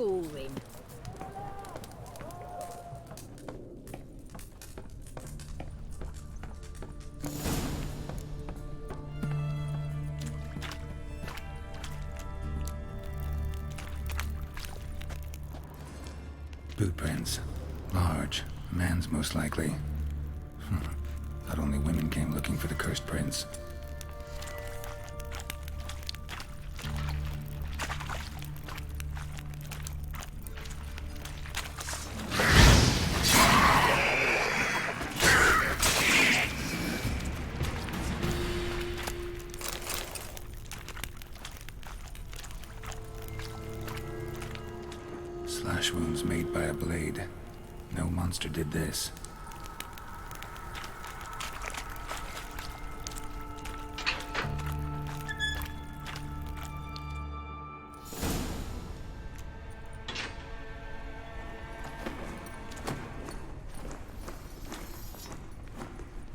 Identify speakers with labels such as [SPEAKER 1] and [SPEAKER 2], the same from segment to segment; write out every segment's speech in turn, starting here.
[SPEAKER 1] boring.
[SPEAKER 2] Boot prints. Large. A man's most likely. Thought only women came looking for the cursed prince. Slash wounds made by a blade. No monster did this.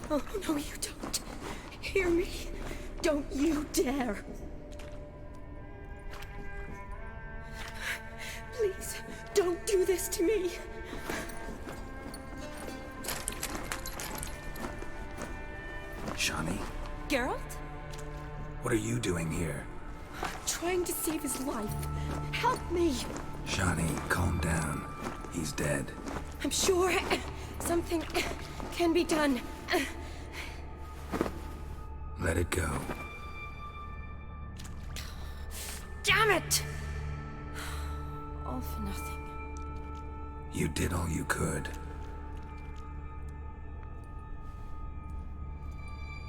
[SPEAKER 1] Oh, no, you don't. Hear me? Don't you dare. Please, don't do this to me.
[SPEAKER 2] Shani,
[SPEAKER 1] Geralt?
[SPEAKER 2] what are you doing here?
[SPEAKER 1] Trying to save his life. Help me.
[SPEAKER 2] Shani, calm down. He's dead.
[SPEAKER 1] I'm sure something can be done.
[SPEAKER 2] Let it go.
[SPEAKER 1] Damn it! All for nothing.
[SPEAKER 2] You did all you could.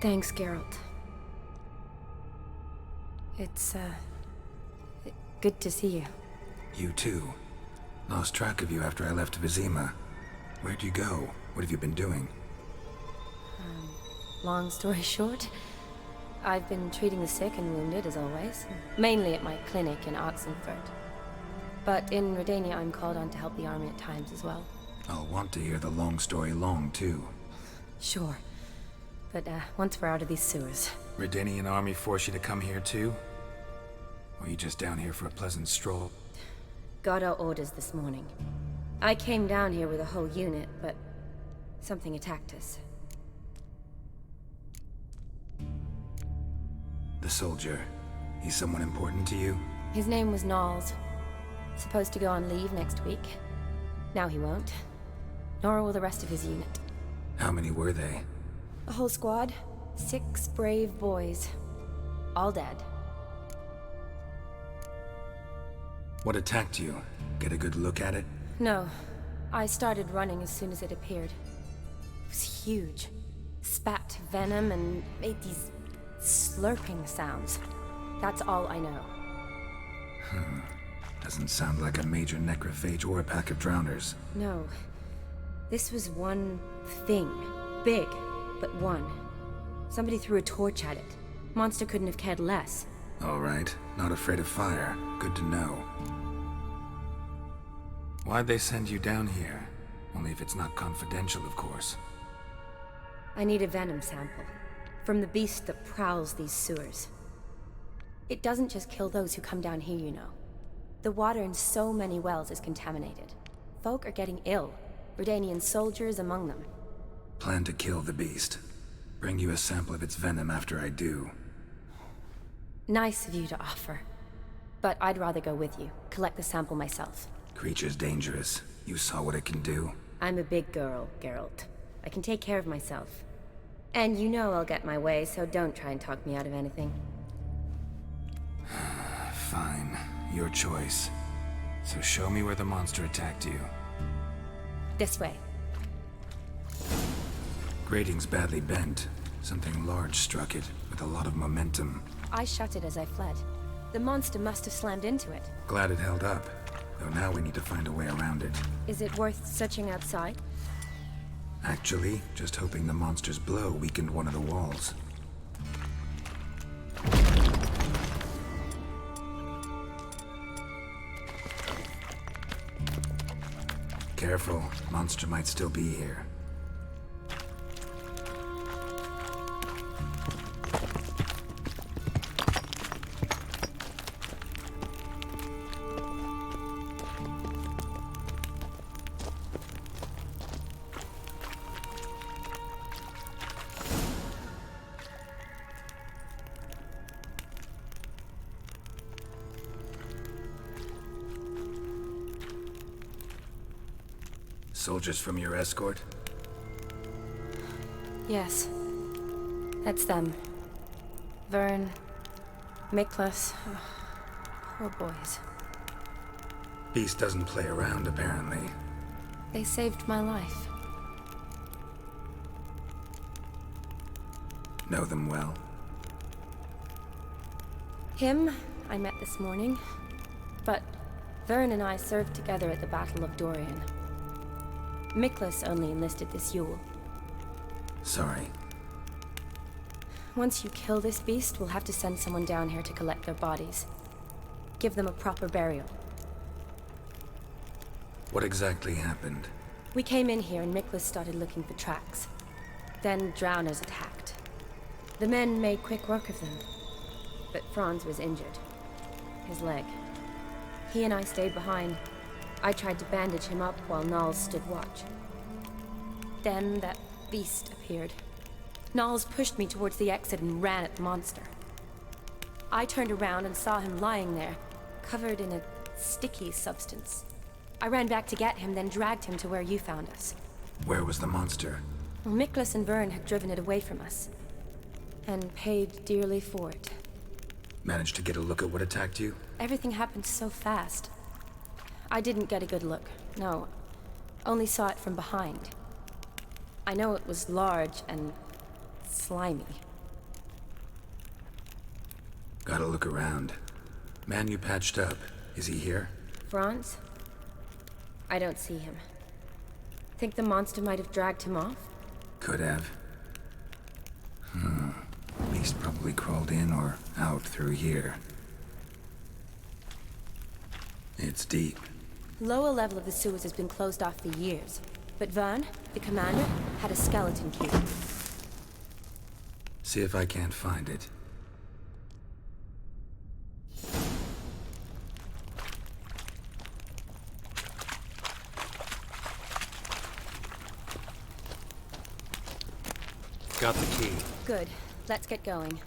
[SPEAKER 1] Thanks, Geralt. It's, good to see you.
[SPEAKER 2] You too. Lost track of you after I left Vizima. Where'd you go? What have you been doing?
[SPEAKER 1] Long story short, I've been treating the sick and wounded, as always. Mainly at my clinic in Oxenfurt. But in Redania, I'm called on to help the army at times as well.
[SPEAKER 2] I'll want to hear the long story long, too.
[SPEAKER 1] Sure. But, once we're out of these sewers.
[SPEAKER 2] Redanian army force you to come here, too? Or are you just down here for a pleasant stroll?
[SPEAKER 1] Got our orders this morning. I came down here with a whole unit, but something attacked us.
[SPEAKER 2] The soldier. He's someone important to you?
[SPEAKER 1] His name was Knowles. Supposed to go on leave next week. Now he won't. Nor will the rest of his unit.
[SPEAKER 2] How many were they?
[SPEAKER 1] A whole squad. 6 brave boys. All dead.
[SPEAKER 2] What attacked you? Get a good look at it?
[SPEAKER 1] No. I started running as soon as it appeared. It was huge. Spat venom and made these slurping sounds. That's all I know.
[SPEAKER 2] Doesn't sound like a major necrophage or a pack of drowners.
[SPEAKER 1] No. This was one thing. Big, but one. Somebody threw a torch at it. Monster couldn't have cared less.
[SPEAKER 2] All right. Not afraid of fire. Good to know. Why'd they send you down here? Only if it's not confidential, of course.
[SPEAKER 1] I need a venom sample. From the beast that prowls these sewers. It doesn't just kill those who come down here, you know. The water in so many wells is contaminated. Folk are getting ill. Redanian soldiers among them.
[SPEAKER 2] Plan to kill the beast. Bring you a sample of its venom after I do.
[SPEAKER 1] Nice of you to offer. But I'd rather go with you. Collect the sample myself.
[SPEAKER 2] Creature's dangerous. You saw what it can do.
[SPEAKER 1] I'm a big girl, Geralt. I can take care of myself. And you know I'll get my way, so don't try and talk me out of anything.
[SPEAKER 2] Fine. Your choice. So show me where the monster attacked you.
[SPEAKER 1] This way.
[SPEAKER 2] Grating's badly bent. Something large struck it, with a lot of momentum.
[SPEAKER 1] I shut it as I fled. The monster must have slammed into it.
[SPEAKER 2] Glad it held up. Though now we need to find a way around it.
[SPEAKER 1] Is it worth searching outside?
[SPEAKER 2] Actually, just hoping the monster's blow weakened one of the walls. Careful, monster might still be here. Soldiers from your escort?
[SPEAKER 1] Yes. That's them. Vern, Miklas. Poor boys.
[SPEAKER 2] Beast doesn't play around, apparently.
[SPEAKER 1] They saved my life.
[SPEAKER 2] Know them well?
[SPEAKER 1] Him, I met this morning. But Vern and I served together at the Battle of Dorian. Miklas only enlisted this Yule.
[SPEAKER 2] Sorry.
[SPEAKER 1] Once you kill this beast, we'll have to send someone down here to collect their bodies. Give them a proper burial.
[SPEAKER 2] What exactly happened?
[SPEAKER 1] We came in here and Miklas started looking for tracks. Then drowners attacked. The men made quick work of them. But Franz was injured. His leg. He and I stayed behind. I tried to bandage him up while Nals stood watch. Then that beast appeared. Nals pushed me towards the exit and ran at the monster. I turned around and saw him lying there, covered in a sticky substance. I ran back to get him, then dragged him to where you found us.
[SPEAKER 2] Where was the monster?
[SPEAKER 1] Well, Miklas and Vern had driven it away from us. And paid dearly for it.
[SPEAKER 2] Managed to get a look at what attacked you?
[SPEAKER 1] Everything happened so fast. I didn't get a good look, no. Only saw it from behind. I know it was large and slimy.
[SPEAKER 2] Gotta look around. Man you patched up, is he here?
[SPEAKER 1] Franz? I don't see him. Think the monster might have dragged him off?
[SPEAKER 2] Could have. Beast probably crawled in or out through here. It's deep.
[SPEAKER 1] Lower level of the sewers has been closed off for years. But Vern, the commander, had a skeleton key.
[SPEAKER 2] See if I can't find it. Got the key.
[SPEAKER 1] Good. Let's get going.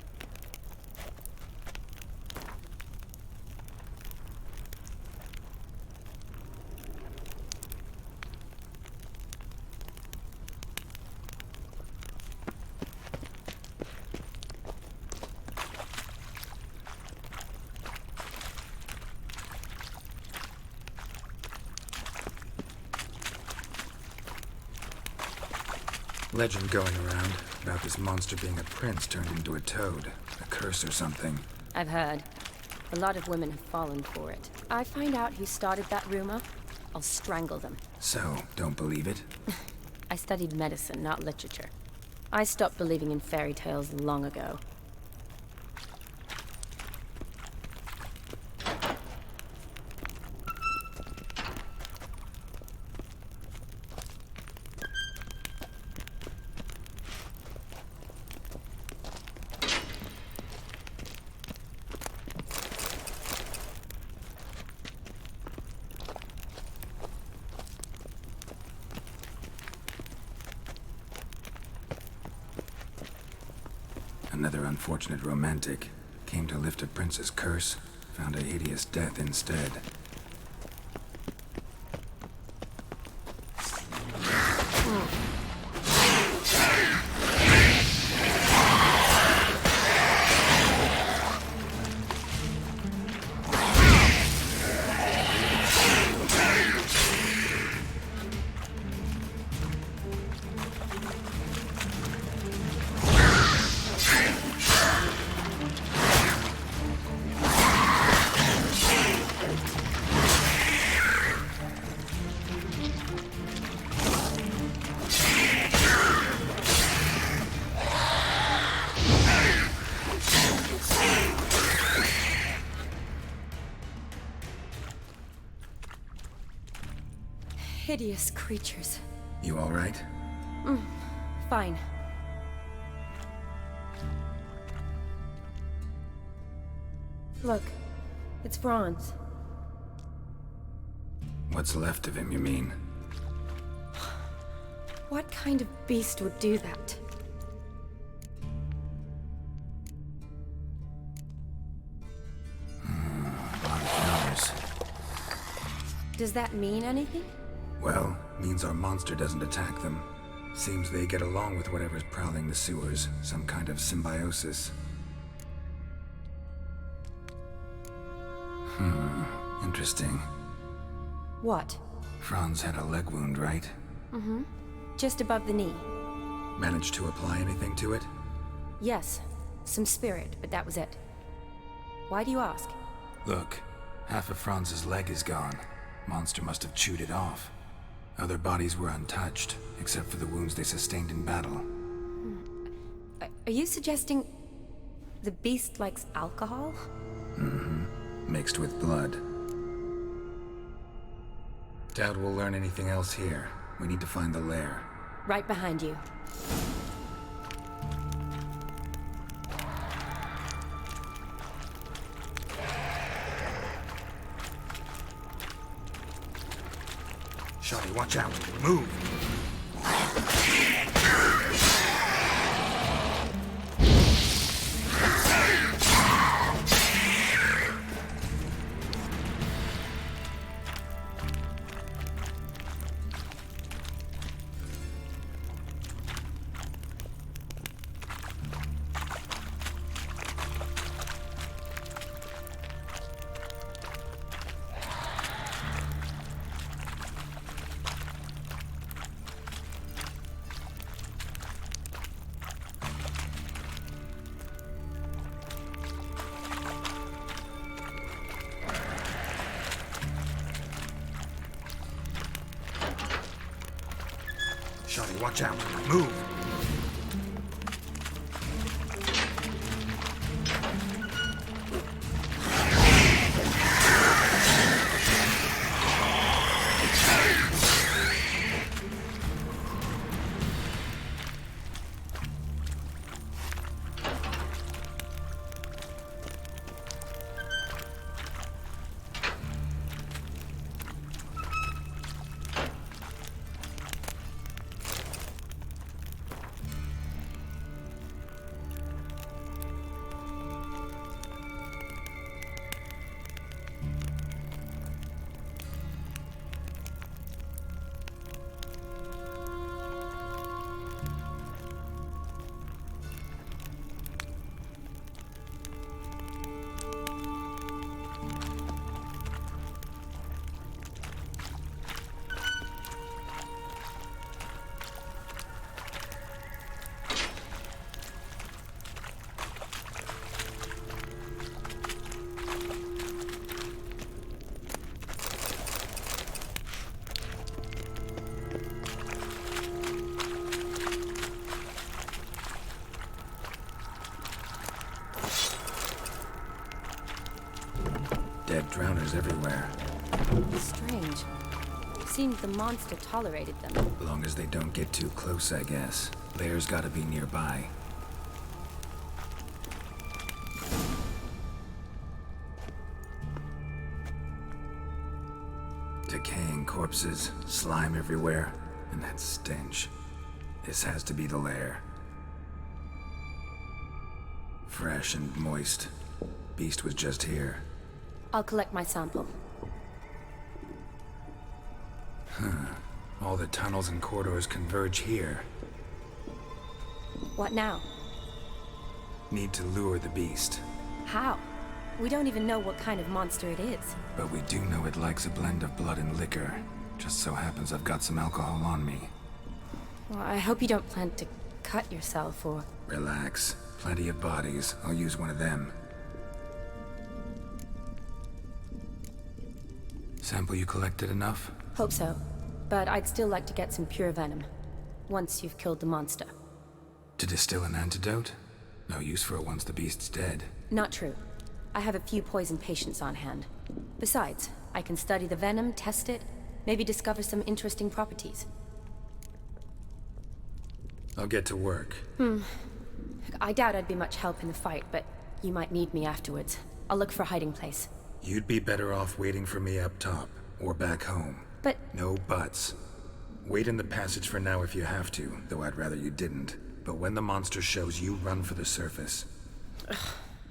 [SPEAKER 2] Legend going around about this monster being a prince turned into a toad. A curse or something.
[SPEAKER 1] I've heard. A lot of women have fallen for it. I find out who started that rumor, I'll strangle them.
[SPEAKER 2] So, don't believe it?
[SPEAKER 1] I studied medicine, not literature. I stopped believing in fairy tales long ago.
[SPEAKER 2] Another unfortunate romantic. Came to lift a prince's curse, found a hideous death instead.
[SPEAKER 1] Hideous creatures.
[SPEAKER 2] You all right?
[SPEAKER 1] Fine. Look, it's Franz.
[SPEAKER 2] What's left of him, you mean?
[SPEAKER 1] What kind of beast would do that?
[SPEAKER 2] A lot of flowers.
[SPEAKER 1] Does that mean anything?
[SPEAKER 2] Well, means our monster doesn't attack them. Seems they get along with whatever's prowling the sewers, some kind of symbiosis. Interesting.
[SPEAKER 1] What?
[SPEAKER 2] Franz had a leg wound, right?
[SPEAKER 1] Mm-hmm. Just above the knee.
[SPEAKER 2] Managed to apply anything to it?
[SPEAKER 1] Yes. Some spirit, but that was it. Why do you ask?
[SPEAKER 2] Look, half of Franz's leg is gone. Monster must have chewed it off. Other bodies were untouched, except for the wounds they sustained in battle.
[SPEAKER 1] Are you suggesting the beast likes alcohol?
[SPEAKER 2] Mm-hmm. Mixed with blood. Doubt we'll learn anything else here. We need to find the lair.
[SPEAKER 1] Right behind you.
[SPEAKER 2] Shotty, watch out. Move! Shotty, watch out. Move! Dead drowners everywhere.
[SPEAKER 1] Strange. Seems the monster tolerated them.
[SPEAKER 2] As long as they don't get too close, I guess. Lair's gotta be nearby. Decaying corpses, slime everywhere, and that stench. This has to be the lair. Fresh and moist. Beast was just here.
[SPEAKER 1] I'll collect my sample.
[SPEAKER 2] All the tunnels and corridors converge here.
[SPEAKER 1] What now?
[SPEAKER 2] Need to lure the beast.
[SPEAKER 1] How? We don't even know what kind of monster it is.
[SPEAKER 2] But we do know it likes a blend of blood and liquor. Just so happens I've got some alcohol on me.
[SPEAKER 1] Well, I hope you don't plan to cut yourself or...
[SPEAKER 2] Relax. Plenty of bodies. I'll use one of them. Sample you collected enough?
[SPEAKER 1] Hope so. But I'd still like to get some pure venom. Once you've killed the monster.
[SPEAKER 2] To distill an antidote? No use for it once the beast's dead.
[SPEAKER 1] Not true. I have a few poison patients on hand. Besides, I can study the venom, test it, maybe discover some interesting properties.
[SPEAKER 2] I'll get to work.
[SPEAKER 1] I doubt I'd be much help in the fight, but you might need me afterwards. I'll look for a hiding place.
[SPEAKER 2] You'd be better off waiting for me up top, or back home.
[SPEAKER 1] But...
[SPEAKER 2] No buts. Wait in the passage for now if you have to, though I'd rather you didn't. But when the monster shows, you run for the surface.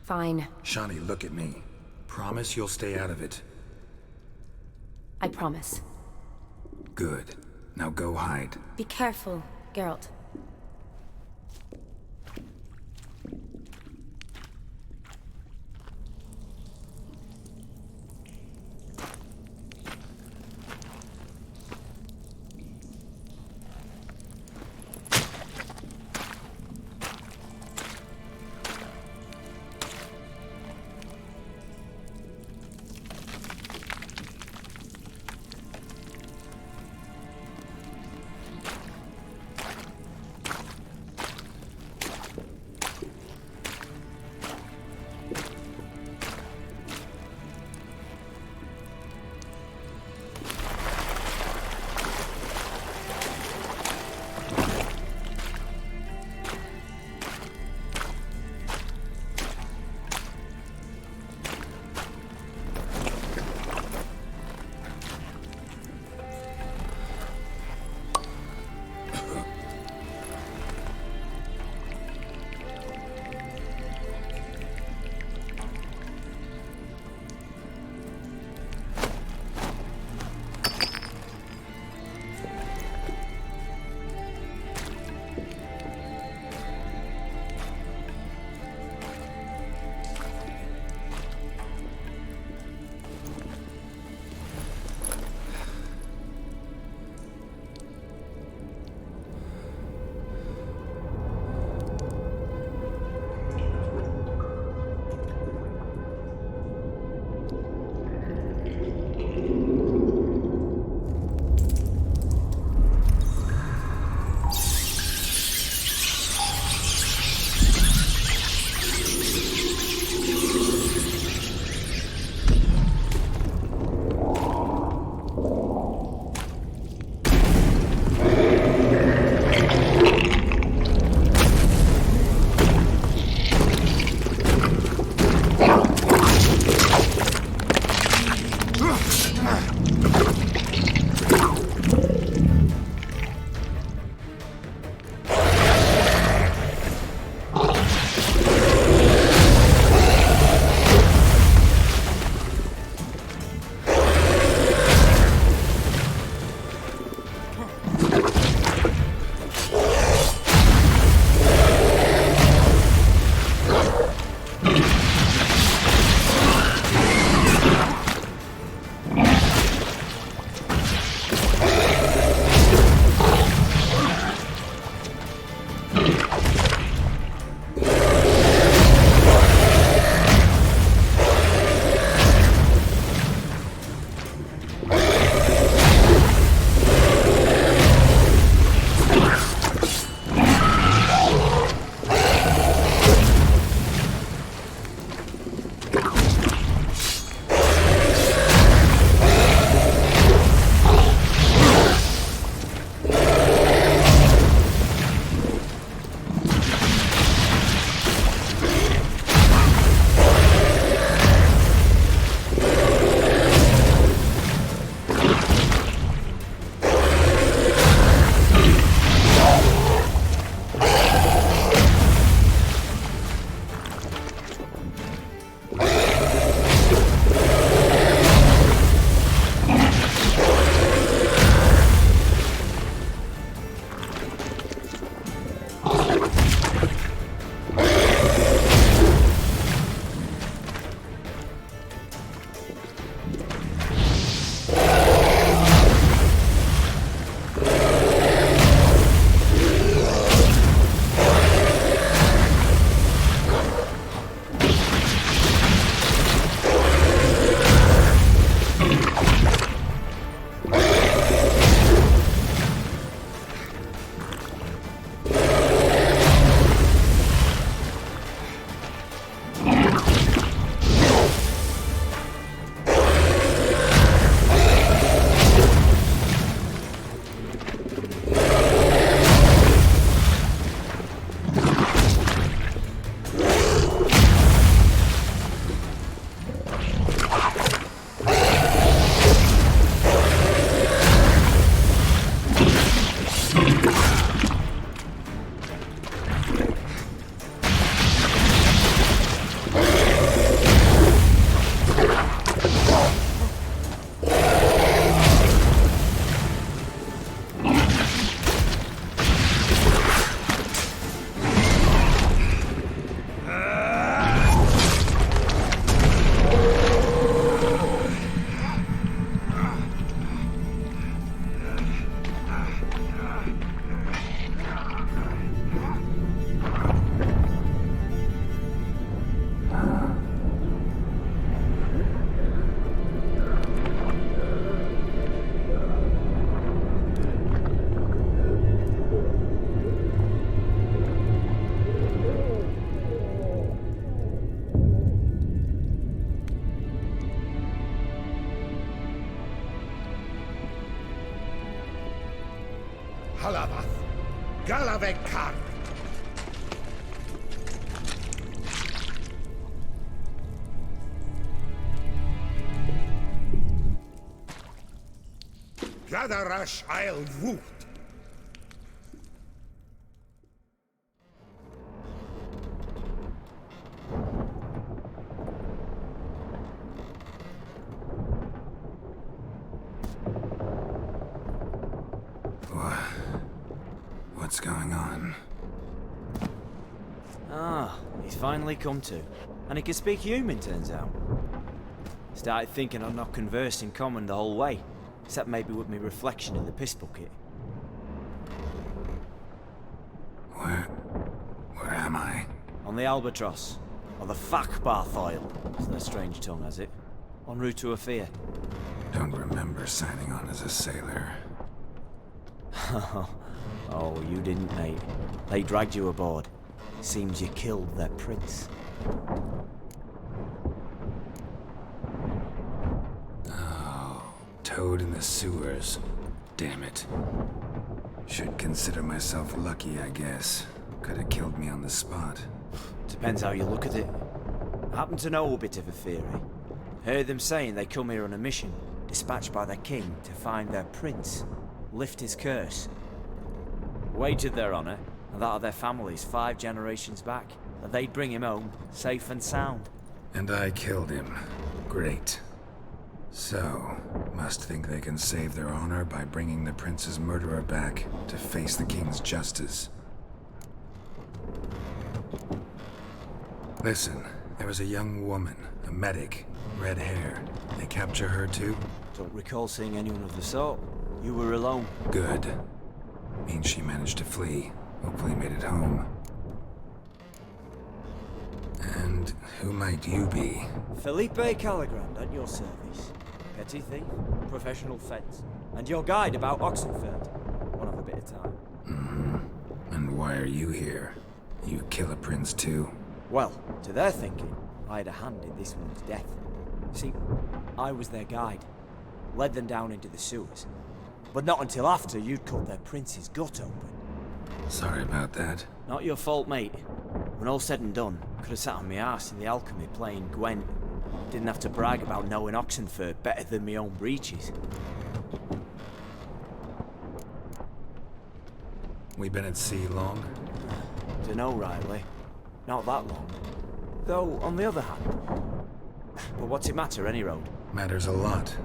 [SPEAKER 1] Fine.
[SPEAKER 2] Shani, look at me. Promise you'll stay out of it.
[SPEAKER 1] I promise.
[SPEAKER 2] Good. Now go hide.
[SPEAKER 1] Be careful, Geralt.
[SPEAKER 3] Avekar. Gadarash I'll woot.
[SPEAKER 2] What's going on?
[SPEAKER 4] Ah, he's finally come to. And he can speak human, turns out. Started thinking I'd not conversed in common the whole way. Except maybe with me reflection in the piss bucket.
[SPEAKER 2] Where am I?
[SPEAKER 4] On the Albatross. Or the Fakbarthoil, as their strange tongue has it. En route to Afir.
[SPEAKER 2] Don't remember signing on as a sailor.
[SPEAKER 4] Oh, you didn't, mate. They dragged you aboard. Seems you killed their prince.
[SPEAKER 2] Toad in the sewers. Damn it. Should consider myself lucky, I guess. Could have killed me on the spot.
[SPEAKER 4] Depends how you look at it. I happen to know a bit of a theory. Heard them saying they come here on a mission, dispatched by their king to find their prince, lift his curse. Wagered their honour, and that of their families 5 generations back, that they'd bring him home, safe and sound.
[SPEAKER 2] And I killed him. Great. So, must think they can save their honor by bringing the prince's murderer back to face the king's justice. Listen, there was a young woman, a medic, red hair. They capture her too?
[SPEAKER 4] Don't recall seeing anyone of the sort. You were alone.
[SPEAKER 2] Good. Means she managed to flee. Hopefully made it home. And who might you be?
[SPEAKER 4] Felipe Caligrand, at your service. Petty thief, professional fence, and your guide about Oxenfurt. Wanna have a bit of time?
[SPEAKER 2] Mm-hmm. And why are you here? You kill a prince too?
[SPEAKER 4] Well, to their thinking, I had a hand in this one's death. See, I was their guide. Led them down into the sewers. But not until after you'd cut their prince's gut open.
[SPEAKER 2] Sorry about that.
[SPEAKER 4] Not your fault, mate. When all said and done, could have sat on my arse in the alchemy playing Gwent. Didn't have to brag about knowing Oxenfurt better than my own breeches.
[SPEAKER 2] We been at sea long?
[SPEAKER 4] Dunno rightly. Not that long. Though, on the other hand... But what's it matter, any road?
[SPEAKER 2] Matters a lot.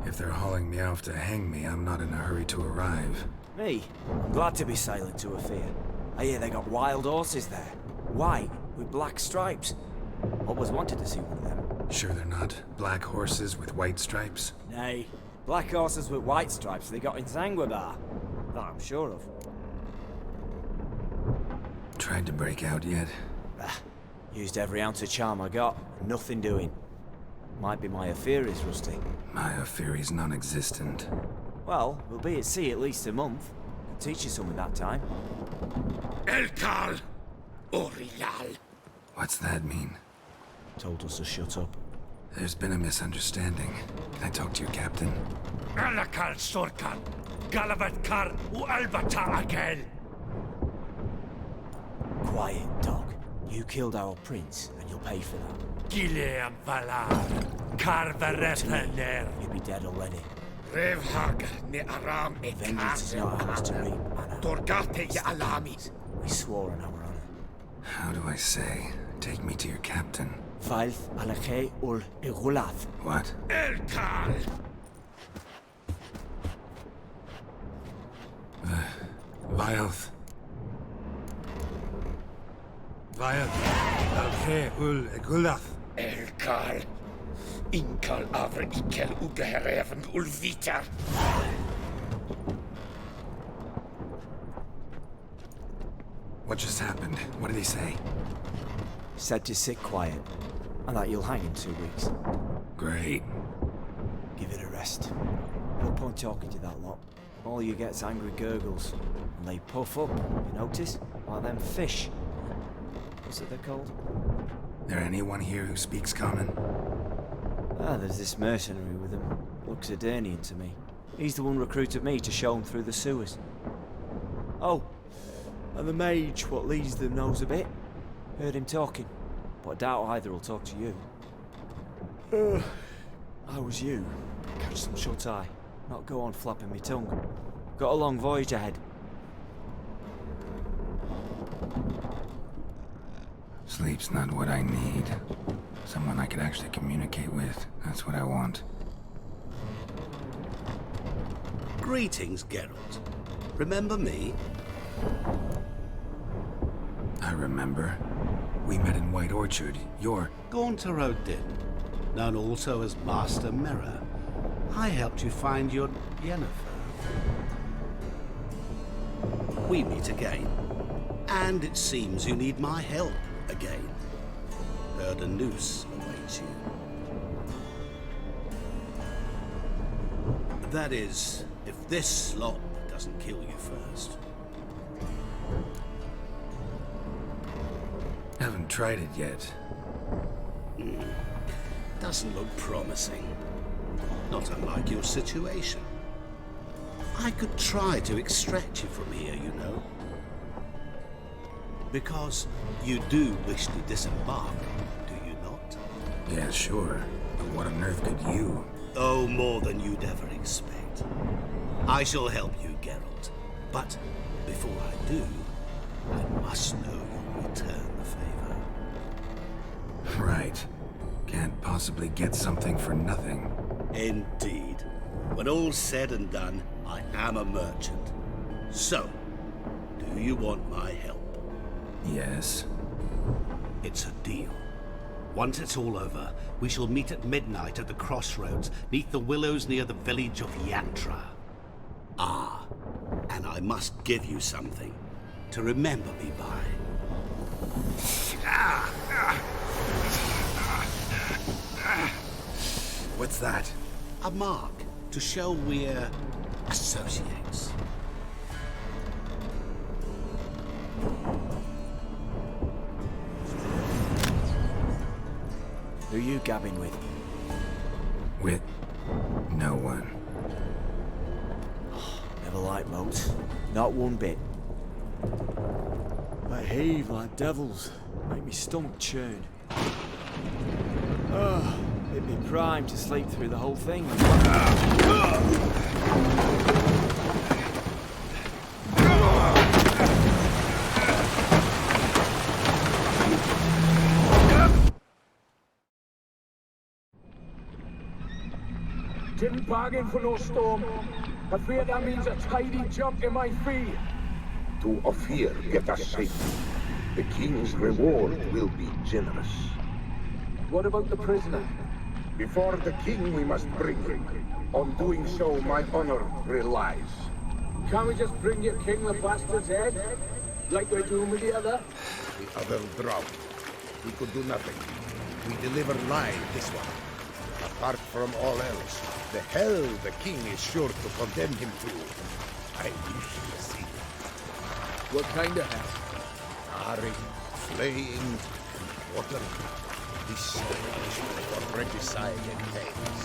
[SPEAKER 2] If they're hauling me off to hang me, I'm not in a hurry to arrive.
[SPEAKER 4] Me? I'm glad to be sailing to Afir. I hear they got wild horses there. White, with black stripes. Always wanted to see one of them.
[SPEAKER 2] Sure they're not black horses with white stripes?
[SPEAKER 4] Nay, black horses with white stripes they got in Zanguibar. That I'm sure of.
[SPEAKER 2] Tried to break out yet?
[SPEAKER 4] Used every ounce of charm I got, nothing doing. Might be my Afir is rusty.
[SPEAKER 2] My Afiri's non-existent.
[SPEAKER 4] Well, we'll be at sea at least a month. Could teach you some in that time.
[SPEAKER 3] Elkal. Orial.
[SPEAKER 2] What's that mean?
[SPEAKER 4] Told us to shut up.
[SPEAKER 2] There's been a misunderstanding. Can I talk to your captain?
[SPEAKER 3] Alakal Sorkan. Galavat Kar u Albata Agel.
[SPEAKER 4] Quiet, dog. You killed our prince, and you'll pay for that.
[SPEAKER 3] Gileam Valar. Karvarepener.
[SPEAKER 4] You'd be dead already.
[SPEAKER 3] Revhag ne Aram
[SPEAKER 4] Vengeance is not ours to reap, Anna.
[SPEAKER 3] Torgate ya Alamis.
[SPEAKER 4] We swore on our honor.
[SPEAKER 2] How do I say? Take me to your captain.
[SPEAKER 4] Valth alakhe ul irulath.
[SPEAKER 2] What?
[SPEAKER 3] Elkal.
[SPEAKER 2] Vilth. Alhe ul egulath.
[SPEAKER 3] Elkal. Inkal avre ikel ugehereven ulvita.
[SPEAKER 2] What just happened? What did he say?
[SPEAKER 4] Said to sit quiet, and that you'll hang in 2 weeks.
[SPEAKER 2] Great.
[SPEAKER 4] Give it a rest. No point talking to that lot. All you get's angry gurgles, and they puff up, you notice? Like them fish. What's it they're called?
[SPEAKER 2] There anyone here who speaks common?
[SPEAKER 4] Ah, there's this mercenary with him. Looks Adernian to me. He's the one recruited me to show him through the sewers. Oh, And the mage what leads them knows a bit. Heard him talking, but I doubt either will talk to you. I was you. Catch some shut-eye. Not go on flapping me tongue. Got a long voyage ahead.
[SPEAKER 2] Sleep's not what I need. Someone I could actually communicate with. That's what I want.
[SPEAKER 5] Greetings, Geralt. Remember me?
[SPEAKER 2] I remember. We met in White Orchard. You're...
[SPEAKER 5] Gaunter Odin, known also as Master Mirror. I helped you find your Yennefer. We meet again. And it seems you need my help again. Heard a noose awaits you. That is, if this slop doesn't kill you first.
[SPEAKER 2] Haven't tried it yet.
[SPEAKER 5] Doesn't look promising. Not unlike your situation. I could try to extract you from here, you know. Because you do wish to disembark, do you not?
[SPEAKER 2] Yeah, sure. But what on earth could you?
[SPEAKER 5] Oh, more than you'd ever expect. I shall help you, Geralt. But before I do, I must know you'll return the favor.
[SPEAKER 2] Right. Can't possibly get something for nothing.
[SPEAKER 5] Indeed. When all's said and done, I am a merchant. So, do you want my help?
[SPEAKER 2] Yes.
[SPEAKER 5] It's a deal. Once it's all over, we shall meet at midnight at the crossroads, neath the willows near the village of Yantra. Ah, and I must give you something to remember me by.
[SPEAKER 2] What's that?
[SPEAKER 5] A mark to show we're associates.
[SPEAKER 4] Who you gabbing with?
[SPEAKER 2] With no one.
[SPEAKER 4] Never liked moats. Not one bit. They heave like devils. Make me stomach churn. It'd be prime to sleep through the whole thing.
[SPEAKER 6] Didn't bargain for no storm. I fear that means a tidy jump in my fee.
[SPEAKER 7] To Ophir get us safely. The king's reward will be generous.
[SPEAKER 6] What about the prisoner?
[SPEAKER 7] Before the king we must bring him. On doing so, my honor relies.
[SPEAKER 6] Can't we just bring your king the bastard's head? Like we're doing with the other?
[SPEAKER 7] The other drowned. We could do nothing. We deliver live this one. Apart from all else, the hell the king is sure to condemn him to. I wish to see it.
[SPEAKER 6] What kind of hell?
[SPEAKER 7] Harring, flaying, and watering. This punishment for regicide and things.